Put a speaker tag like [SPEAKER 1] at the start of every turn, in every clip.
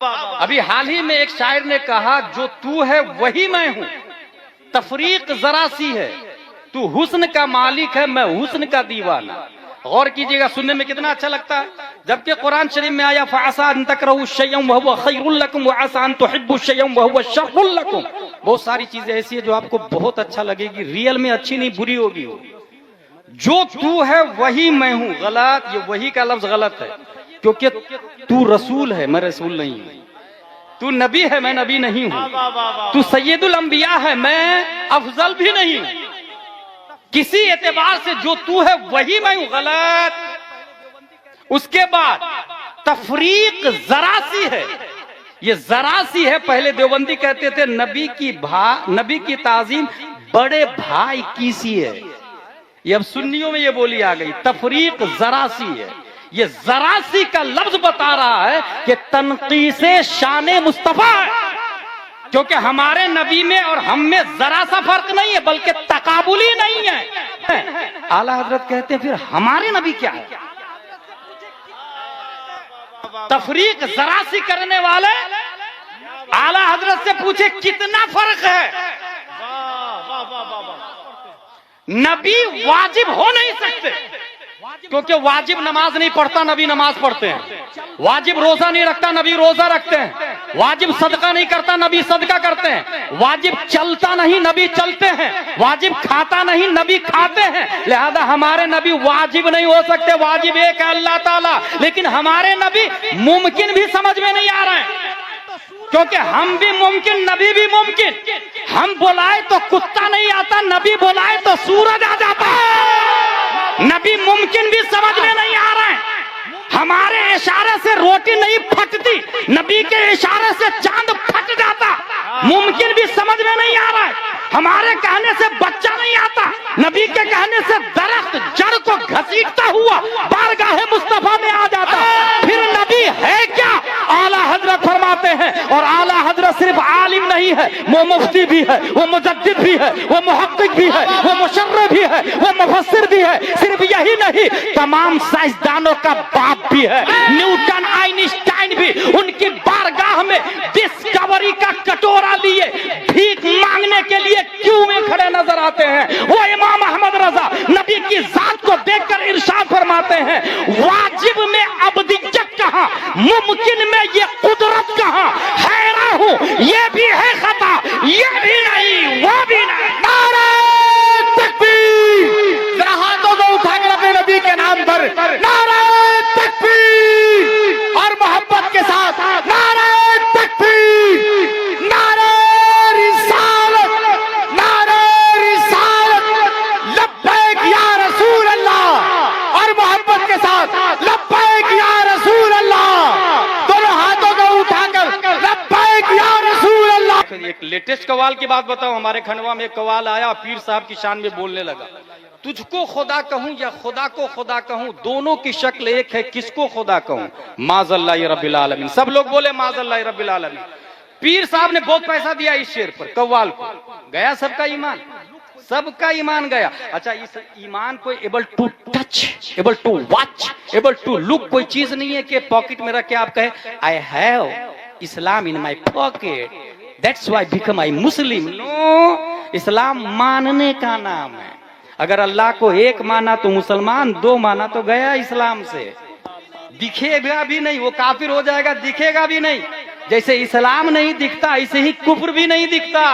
[SPEAKER 1] अभी हाल ही में एक शायर ने कहा, जो तू है वही मैं हूँ, तफरीक जरा सी है, तू हुस्न का मालिक है, मैं हुस्न का दीवाना। गौर कीजिएगा, सुनने में कितना अच्छा लगता है। जबकि कुरान शरीफ में आया फअसा अन तकरहु शयअन वहुव खैरुल लकुम वअसा अन तुहिब्बु शयअन वहुव शर्रुल लकुम। बहुत सारी चीजें ऐसी है जो आपको बहुत अच्छा लगेगी, रियल में अच्छी नहीं बुरी होगी। जो तू है वही मैं हूँ, गलत, ये वही का लफ्ज गलत है, क्योंकि तू रसूल है, मैं रसूल नहीं हूँ। तू नबी है, मैं नबी नहीं हूँ। तू सैयदुल अंबिया है, मैं अफजल भी नहीं हूँ। किसी एतबार से जो तू है वही मैं हूँ, गलत। उसके बाद तफरीक जरा सी है, ये जरा सी है। पहले देवबंदी कहते थे नबी की ताजीम बड़े भाई की सी है। ये अब सुन्नियों में ये बोली आ गई, तफरीक जरा सी है। ये जरा सी का लफ्ज बता रहा है कि तनकीसे शाने मुस्तफा है, क्योंकि हमारे नबी में और हम में जरा सा फर्क नहीं है, बल्कि तकाबुली नहीं है। आला हजरत कहते हैं फिर हमारे नबी क्या है? तफरीक जरा सी करने वाले आला हजरत से पूछे कितना फर्क है। नबी वाजिब हो नहीं सकते, क्योंकि वाजिब नमाज नहीं पढ़ता, नबी नमाज पढ़ते हैं। वाजिब रोजा नहीं रखता, नबी रोजा रखते हैं। वाजिब सदका नहीं करता, नबी सदका करते हैं। वाजिब चलता नहीं, नबी चलते हैं। वाजिब खाता नहीं, नबी खाते हैं। लिहाजा हमारे नबी वाजिब नहीं हो सकते, वाजिब एक है अल्लाह ताला। लेकिन हमारे नबी मुमकिन भी समझ में नहीं आ रहे हैं, क्योंकि हम भी मुमकिन, नबी भी मुमकिन। हम बुलाए तो कुत्ता नहीं आता, नबी बुलाए तो सूरज आ जाता है। नबी मुमकिन भी समझ में नहीं आ रहा है। हमारे इशारे से रोटी नहीं फटती, नबी के इशारे से चांद फट जाता। मुमकिन भी समझ में नहीं आ रहा है। हमारे कहने से बच्चा नहीं आता, नबी के कहने से दरख्त जड़ को घसीटता हुआ बारगाहे मुस्तफा में आ जाता। फिर नबी है क्या? आला हजरत फरमाते हैं, और आला हजरत सिर्फ आलिम नहीं है, वो मुफ्ती भी है, वो मुजद्दिद भी है, वो मुहक्किक भी है, वो मुशर्रिह भी है, वो मुफस्सिर भी है। सिर्फ यही नहीं, तमाम साइंसदानों का बाप भी है। न्यूटन, आइंस्टाइन भी उनकी बारगाह में डिस्कवरी का कटोरा लिए भीख मांगने के लिए क्यों में खड़े नजर आते हैं। वो इमाम अहमद रजा नबी की जात को देखकर इरशाद फरमाते हैं, वाजिब में अबदियत कहाँ, मुमकिन में ये कुदरत कहाँ। हैरान हूँ, ये भी है खता, ये भी नहीं, वो भी नहीं।
[SPEAKER 2] नारे तकबीर, जरा हाथों को उठाकर अपने नबी के नाम पर नारे तकबीर, और मोहब्बत के साथ नारे तकबीर, नारे रिसालत, नारे रिसालत, लब्बैक या रसूल अल्लाह, और मोहब्बत के साथ लब्बैक या रसूल अल्लाह। दोनों हाथों को उठाकर लब्बैक या रसूल अल्लाह।
[SPEAKER 1] एक लेटेस्ट कवाल की बात बताऊं, हमारे खंडवा में एक कवाल आया, पीर साहब की शान में बोलने लगा, तुझको खुदा कहूं या खुदा को खुदा कहूं, दोनों की शक्ल एक है, किसको खुदा कहूं। माज़अल्लाह रब्बिल आलमीन। सब लोग बोले माज़अल्लाह रब्बिल आलमीन। पीर साहब ने बहुत पैसा दिया इस शेर पर, कव्वाल को। गया सबका ईमान, सबका ईमान गया। अच्छा, इस ईमान को able to touch, able to watch, able to look कोई चीज नहीं है कि पॉकेट में रख के आप कहे I have Islam in my pocket, that's why become I Muslim. No, इस्लाम मानने का नाम है। अगर अल्लाह को एक माना तो मुसलमान, दो माना तो गया इस्लाम से। दिखेगा भी नहीं, वो काफिर हो जाएगा, दिखेगा भी नहीं। जैसे इस्लाम नहीं दिखता, ऐसे ही कुफ्र भी नहीं दिखता।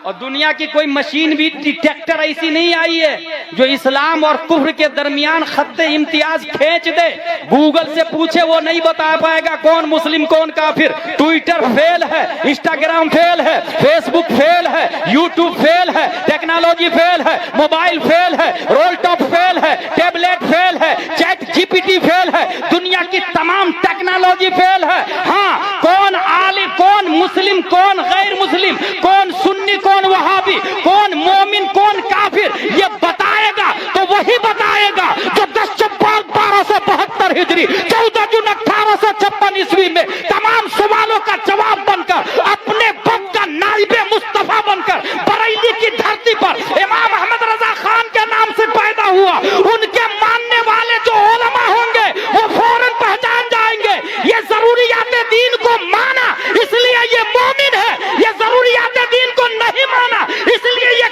[SPEAKER 1] और दुनिया की कोई मशीन भी, डिटेक्टर ऐसी नहीं आई है जो इस्लाम और कुफ्र के दरमियान खत्ते इम्तियाज खींच दे। गूगल से पूछे, वो नहीं बता पाएगा कौन मुस्लिम कौन काफिर। ट्विटर फेल है, इंस्टाग्राम फेल है, फेसबुक फेल है, यूट्यूब फेल है, टेक्नोलॉजी फेल है, मोबाइल फेल है, रोल टॉप फेल है, टेबलेट फेल है, चैट जीपीटी फेल है, दुनिया की तमाम टेक्नोलॉजी फेल है। हाँ, कौन आलिम, कौन मुस्लिम, कौन गैर मुस्लिम, कौन सुन्नी, कौन वहाबी, कौन मोमिन, कौन काफिर, ये बताएगा तो वही बताएगा जो 10 चौपाल 1272 हिजरी 14 जून 1856 ईस्वी में तमाम सवालों का जवाब बनकर, अपने वक्त का नाइबे मुस्तफा बनकर बरेली की धरती पर इमाम अहमद रजा खान के नाम से पैदा हुआ। उनके मानने वाले जो उलमा होंगे वो फौरन पहचान जाएंगे, ये जरूरियात दीन को मान
[SPEAKER 2] माना इसलिए ये मोमिन है, ये जरूरियात दीन को नहीं माना इसलिए ये